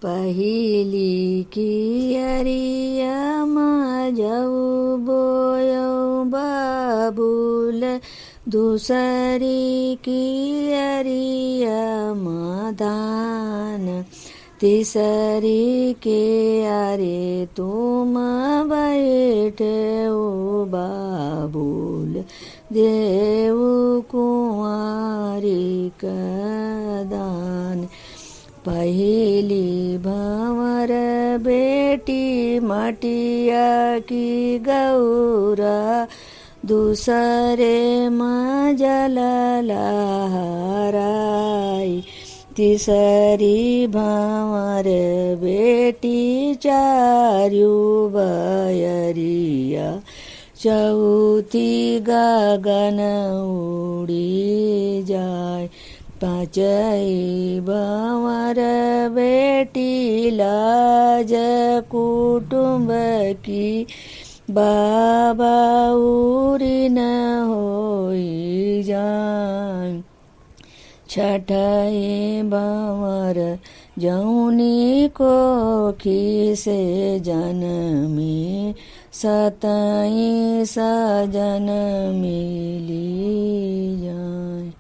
पहिली कियरियामा जाऊ बोयौ बाबुल, दूसरी कियरियामा धान, तीसरी के अरे तुम बैठे ओ बाबुल, देऊ कुंवारी कदान। पहिली भंवर बेटी मटिया की गौरा, दूसरे मजल लहराई, तीसरी भंवर बेटी चार्यू बयरिया, चौथी गगन उड़ी जाय। पाँचई भंवर बेटी लाज कुटुंब की, बाबा उरी न होई जाय। छठई भंवर जौनी कोखी से जन्मी, सतई सजन मिली जाय।